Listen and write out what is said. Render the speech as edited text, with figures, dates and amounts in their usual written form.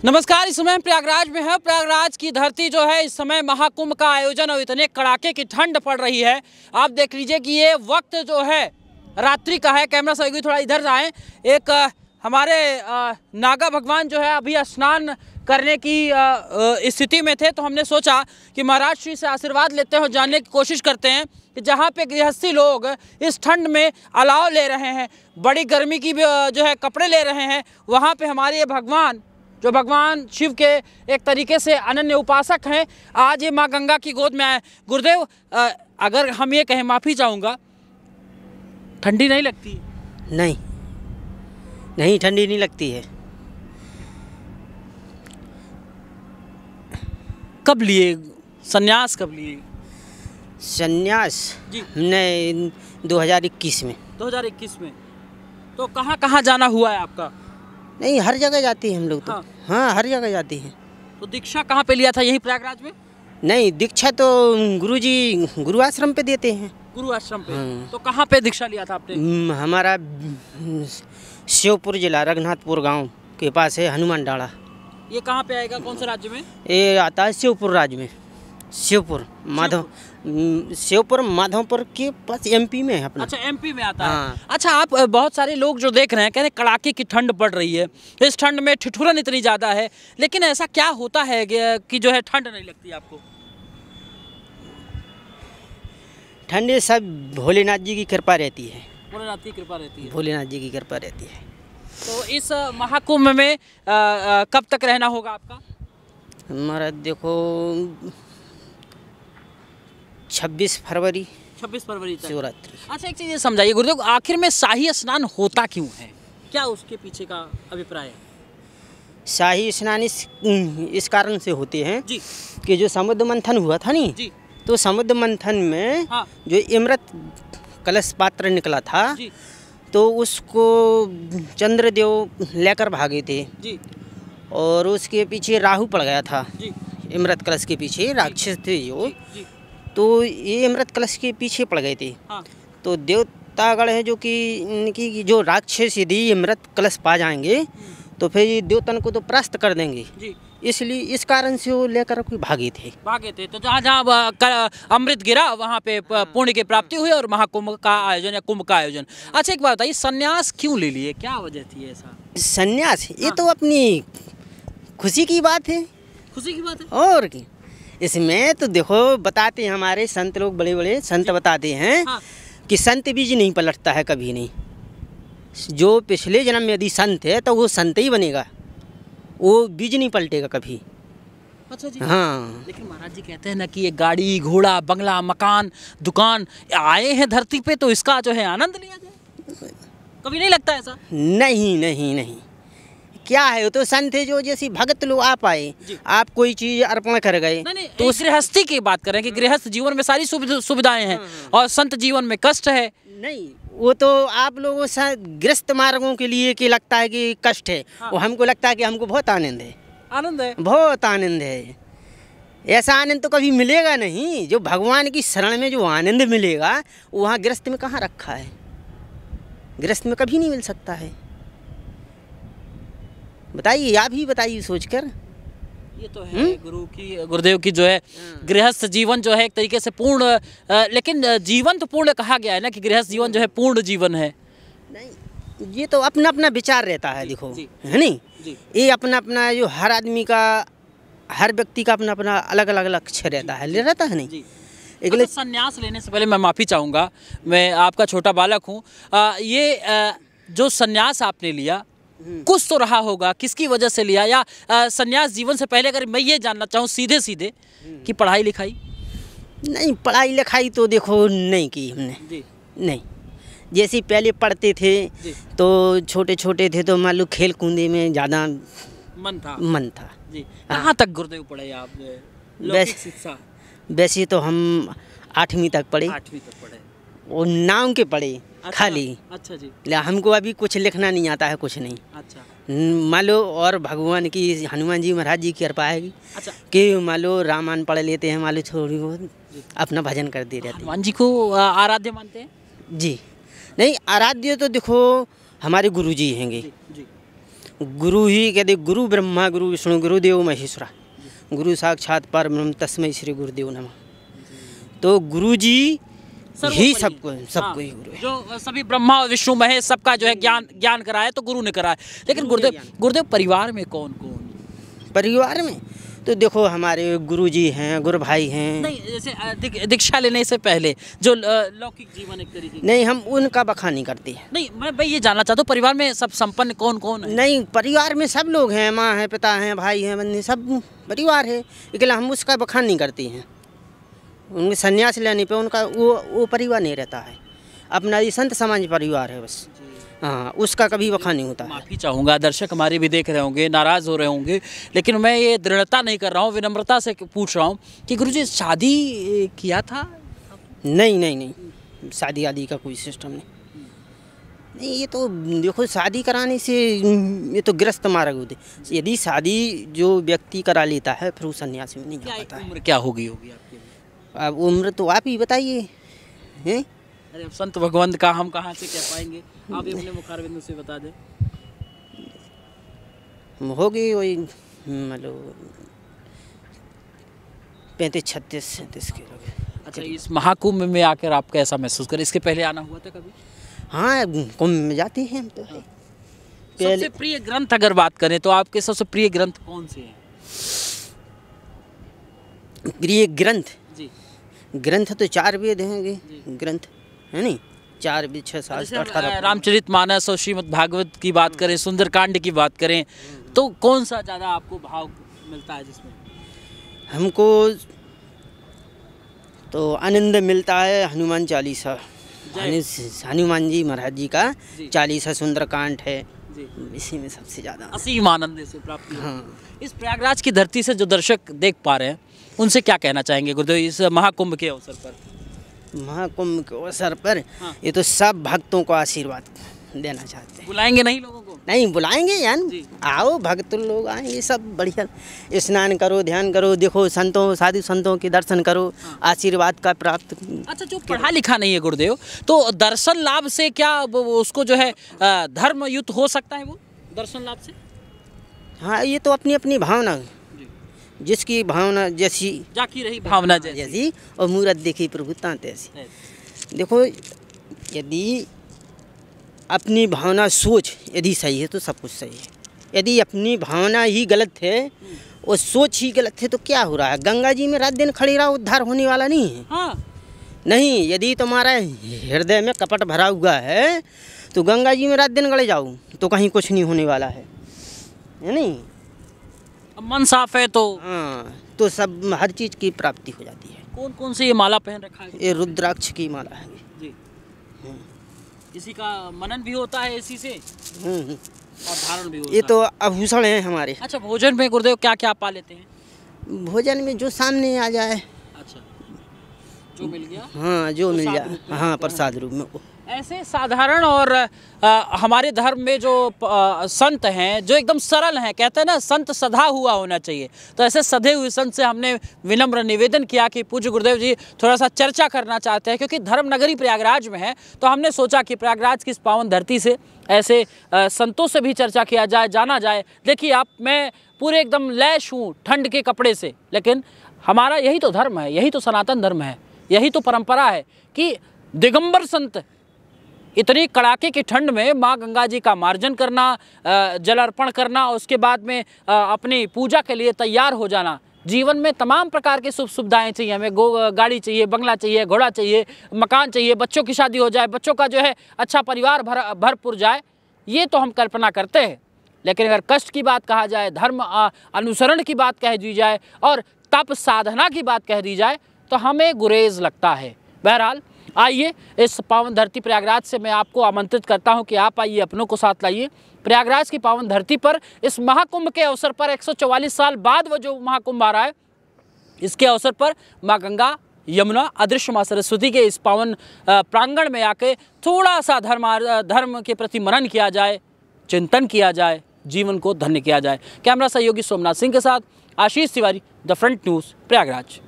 नमस्कार। इस समय प्रयागराज में है। प्रयागराज की धरती जो है इस समय महाकुंभ का आयोजन और इतने कड़ाके की ठंड पड़ रही है। आप देख लीजिए कि ये वक्त जो है रात्रि का है। कैमरा सहयोगी थोड़ा इधर आए। एक हमारे नागा भगवान जो है अभी स्नान करने की स्थिति में थे, तो हमने सोचा कि महाराज श्री से आशीर्वाद लेते हैं और जानने की कोशिश करते हैं कि जहाँ पे गृहस्थी लोग इस ठंड में अलाव ले रहे हैं, बड़ी गर्मी की जो है कपड़े ले रहे हैं, वहाँ पे हमारे ये भगवान जो भगवान शिव के एक तरीके से अनन्य उपासक हैं, आज ये माँ गंगा की गोद में आए। गुरुदेव, अगर हम ये कहें, माफ़ी चाहूँगा, ठंडी नहीं लगती? नहीं नहीं, ठंडी नहीं लगती है। कब लिए संन्यास? कब लिए संन्यास? जी, हमने 2021 में। 2021 में। तो कहाँ कहाँ जाना हुआ है आपका? नहीं, हर जगह जाती है हम लोग तो। हाँ, हर जगह जाती है। तो दीक्षा कहाँ पे लिया था? यही प्रयागराज में? नहीं, दीक्षा तो गुरुजी गुरु आश्रम पे देते हैं। गुरु आश्रम पे? तो कहाँ पे दीक्षा लिया था आपने? हमारा शिवपुर जिला रघुनाथपुर गांव के पास है हनुमान डाड़ा। ये कहाँ पे आएगा? कौन से राज्य में? ये आता है शिवपुर राज्य में। शिवपुर माधवपुर के पास एमपी में है अपना। अच्छा, एमपी में आता है। हाँ। अच्छा, आप बहुत सारे लोग जो देख रहे हैं कह रहे हैं कड़ाके की ठंड पड़ रही है, इस ठंड में ठिठुरन इतनी ज़्यादा है, लेकिन ऐसा क्या होता है कि जो है ठंड नहीं लगती आपको? ठंडे सब भोलेनाथ जी की कृपा रहती है। भोलेनाथ की कृपा रहती है। भोलेनाथ जी की कृपा रहती है। तो इस महाकुंभ में कब तक रहना होगा आपका? हमारा देखो 26 फरवरी 26 फरवरी तक शिवरात्रि। अच्छा, एक चीज़ ये समझाइए गुरुदेव, आखिर में शाही स्नान होता क्यों है? क्या उसके पीछे का अभिप्राय है? शाही स्नान इस कारण से होते हैं जी कि जो समुद्र मंथन हुआ था नहीं जी, तो समुद्र मंथन में हाँ जो अमृत कलश पात्र निकला था जी तो उसको चंद्रदेव लेकर भागे थे जी और उसके पीछे राहु पड़ गया था। जी अमृत कलश के पीछे राक्षस थे जो, जी, तो ये अमृत कलश के पीछे पड़ गए थे। हाँ तो देवतागण है जो कि इनकी जो राक्षस यदि अमृत कलश पा जाएंगे तो फिर ये देवतन को तो परास्त कर देंगे, जी, इसलिए इस कारण से वो लेकर कोई भागे थे। तो जहाँ जहाँ अमृत गिरा वहाँ पे पुण्य की प्राप्ति हुई और महाकुंभ का आयोजन या कुंभ का आयोजन। अच्छा, एक बात बताइए, संन्यास क्यों ले लिए? क्या वजह थी ऐसा? संन्यास ये तो अपनी खुशी की बात है। खुशी की बात है। और की इसमें तो देखो बताते हैं हमारे संत लोग, बड़े बड़े संत बताते हैं हाँ। कि संत बीज नहीं पलटता है कभी नहीं। जो पिछले जन्म में यदि संत है तो वो संत ही बनेगा, वो बीज नहीं पलटेगा कभी। अच्छा जी। हाँ, लेकिन महाराज जी कहते हैं ना कि ये गाड़ी घोड़ा बंगला मकान दुकान आए हैं धरती पे तो इसका जो है आनंद लिया जाए। कभी नहीं लगता ऐसा? नहीं नहीं नहीं, क्या है वो तो संत है जो जैसी भगत लोग आप आए, आप कोई चीज़ अर्पण कर गए। नहीं, तो गृहस्थी की बात करें कि गृहस्थ जीवन में सारी सुविधाएं हैं और संत जीवन में कष्ट है। नहीं, वो तो आप लोगों से गृहस्थ मार्गों के लिए कि लगता है कि कष्ट है। हाँ। वो हमको लगता है कि हमको बहुत आनंद है। आनंद है, बहुत आनंद है। ऐसा आनंद तो कभी मिलेगा नहीं। जो भगवान की शरण में जो आनंद मिलेगा वो वहाँ गृहस्थ में कहाँ रखा है? गृहस्थ में कभी नहीं मिल सकता है। बताइए, आप ही बताइए सोचकर। ये तो है गुरुदेव की जो है गृहस्थ जीवन जो है एक तरीके से पूर्ण, लेकिन जीवन तो पूर्ण कहा गया है ना कि गृहस्थ जीवन जो है पूर्ण जीवन है। नहीं, ये तो अपना अपना विचार रहता है। देखो है नहीं, ये अपना अपना जो हर आदमी का, हर व्यक्ति का अपना अपना अलग अलग लक्ष्य रहता है नहीं। अच्छा, संन्यास लेने से पहले मैं माफ़ी चाहूँगा, मैं आपका छोटा बालक हूँ। ये जो संन्यास आपने लिया कुछ तो रहा होगा, किसकी वजह से लिया? या संन्यास जीवन से पहले अगर मैं ये जानना चाहूँ सीधे सीधे कि पढ़ाई लिखाई? नहीं, पढ़ाई लिखाई तो देखो नहीं की हमने जी। नहीं। जैसे पहले पढ़ते थे तो छोटे छोटे थे तो मान लो खेल कूदे में ज़्यादा मन था जी। कहाँ तक गुरुदेव पढ़े आप? लौकिक शिक्षा? वैसे तो हम 8वीं तक पढ़े। 8वीं तक पढ़े और नाम के पढ़े। अच्छा, खाली। अच्छा जी। हमको अभी कुछ लिखना नहीं आता है, कुछ नहीं। अच्छा, मान लो और भगवान की हनुमान जी महाराज जी की कृपा है अच्छा कि मान लो रामायण पढ़ लेते हैं, मान लो थोड़ी बहुत अपना भजन करते रहते हैं। हनुमान जी को आराध्य मानते हैं? जी नहीं, आराध्य तो देखो हमारे गुरुजी हैंगे। जी। गुरु ही कहते, गुरु ब्रह्मा गुरु विष्णु गुरुदेव महेश्वरा, गुरु साक्षात परब्रह्म तस्मै श्री गुरुदेव नमः। तो गुरु जी ही सबको ही गुरु है। जो सभी ब्रह्मा और विष्णु महेश सबका जो है ज्ञान कराया तो गुरु ने कराया। लेकिन गुरुदेव परिवार में कौन कौन? परिवार में तो देखो हमारे गुरु जी हैं, गुरु भाई हैं। नहीं, जैसे दीक्षा लेने से पहले जो लौकिक जीवन एक तरीके की। नहीं, हम उनका बखान नहीं करते हैं। नहीं, मैं भाई ये जानना चाहता हूँ परिवार में सब संपन्न कौन कौन है? नहीं, परिवार में सब लोग हैं, माँ है, पिता हैं, भाई हैं, बंधु, सब परिवार है। इसलिए हम उसका बखान नहीं करते हैं। उनके संन्यास लेने पे उनका वो परिवार नहीं रहता है, अपना ये संत समाज परिवार है बस। हाँ, उसका कभी बखान नहीं होता है। माफ़ी चाहूँगा, दर्शक हमारे भी देख रहे होंगे, नाराज़ हो रहे होंगे, लेकिन मैं ये दृढ़ता नहीं कर रहा हूँ, विनम्रता से पूछ रहा हूँ कि गुरुजी शादी किया था? नहीं, शादी आदि का कोई सिस्टम नहीं। ये तो देखो शादी कराने से ये तो गृहस्थ मार्ग होते। यदि शादी जो व्यक्ति करा लेता है फिर वो सन्यासी में नहीं जा पाता है। उम्र क्या होगी आपकी? अब उम्र तो आप ही बताइए हैं। अरे संत भगवंत का हम कहाँ से कह पाएंगे, आप ही अपने मुखारबिंदु से बता दें। होगी वही मतलब 35-36 के लोग। अच्छा, इस महाकुंभ में आकर आप कैसा महसूस करें? इसके पहले आना हुआ था कभी? हाँ, कुंभ में जाते हैं हम तो। सबसे प्रिय ग्रंथ अगर बात करें तो आपके सबसे प्रिय ग्रंथ कौन से हैं? प्रिय ग्रंथ जी, ग्रंथ तो 4 वेद हैं ग्रंथ, है नहीं? 4 वेद 6 7 18 रामचरितमानस और श्रीमद् भागवत की बात करें, सुंदरकांड की बात करें, तो कौन सा ज़्यादा आपको भाव मिलता है जिसमें? हमको तो आनंद मिलता है हनुमान चालीसा। हनुमान जी महाराज जी का चालीसा सुंदरकांड है, इसी में सबसे ज़्यादा असीम आनंद से प्राप्ति। हाँ। इस प्रयागराज की धरती से जो दर्शक देख पा रहे हैं उनसे क्या कहना चाहेंगे गुरुदेव इस महाकुंभ के अवसर पर? महाकुंभ के अवसर पर ये तो सब भक्तों को आशीर्वाद देना चाहते हैं। बुलाएंगे नहीं लोगों को? नहीं, बुलाएंगे यार, आओ भक्त लोग आएंगे, सब बढ़िया स्नान करो, ध्यान करो, देखो संतों साधु संतों के दर्शन करो, आशीर्वाद का प्राप्त। अच्छा, जो पढ़ा लिखा नहीं है गुरुदेव, तो दर्शन लाभ से क्या उसको जो है धर्मयुक्त हो सकता है वो दर्शन लाभ से? हाँ, ये तो अपनी अपनी भावना, जिसकी भावना जैसी जाकी रही भावना जैसी और मूरत देखी प्रभुता तैसी। देखो, यदि अपनी भावना सोच यदि सही है तो सब कुछ सही है। यदि अपनी भावना ही गलत है और सोच ही गलत है तो क्या हो रहा है? गंगा जी में रात दिन खड़ी रहा, उद्धार होने वाला नहीं है। हाँ। नहीं, यदि तुम्हारा हृदय में कपट भरा हुआ है तो गंगा जी में रात दिन गड़े जाओ तो कहीं कुछ नहीं होने वाला है नहीं? मन साफ है तो हाँ, तो सब हर चीज़ की प्राप्ति हो जाती है। कौन कौन सी ये माला पहन रखा है? ये रुद्राक्ष की माला है जी। इसी का मनन भी होता है इसी से और धारण भी होता है। ये तो आभूषण है हमारे। अच्छा, भोजन में गुरुदेव क्या क्या पा लेते हैं? भोजन में जो सामने आ जाए। अच्छा, जो मिल गया। हाँ, जो मिल जाए, हाँ, प्रसाद रूप में। ऐसे साधारण और हमारे धर्म में जो संत हैं जो एकदम सरल हैं, कहते हैं ना संत सधा हुआ होना चाहिए, तो ऐसे सधे हुए संत से हमने विनम्र निवेदन किया कि पूज्य गुरुदेव जी थोड़ा सा चर्चा करना चाहते हैं, क्योंकि धर्म नगरी प्रयागराज में है, तो हमने सोचा कि प्रयागराज की इस पावन धरती से ऐसे संतों से भी चर्चा किया जाए, जाना जाए। देखिए आप, मैं पूरे एकदम लैश हूँ ठंड के कपड़े से, लेकिन हमारा यही तो धर्म है, यही तो सनातन धर्म है, यही तो परंपरा है कि दिगंबर संत इतनी कड़ाके की ठंड में माँ गंगा जी का मार्जन करना, जल अर्पण करना, उसके बाद में अपनी पूजा के लिए तैयार हो जाना। जीवन में तमाम प्रकार की सुख सुविधाएं चाहिए हमें, गाड़ी चाहिए, बंगला चाहिए, घोड़ा चाहिए, मकान चाहिए, बच्चों की शादी हो जाए, बच्चों का जो है अच्छा परिवार भरपूर जाए, ये तो हम कल्पना करते हैं। लेकिन अगर कष्ट की बात कहा जाए, धर्म अनुसरण की बात कह दी जाए और तप साधना की बात कह दी जाए तो हमें गुरेज लगता है। बहरहाल आइए, इस पावन धरती प्रयागराज से मैं आपको आमंत्रित करता हूं कि आप आइए, अपनों को साथ लाइए। प्रयागराज की पावन धरती पर इस महाकुंभ के अवसर पर 144 साल बाद वो जो महाकुंभ आ रहा है, इसके अवसर पर माँ गंगा, यमुना, अदृश्य माँ सरस्वती के इस पावन प्रांगण में आके थोड़ा सा धर्म के प्रति मनन किया जाए, चिंतन किया जाए, जीवन को धन्य किया जाए। कैमरा सहयोगी सोमनाथ सिंह के साथ Ashish Tiwari, the front news, Prayagraj.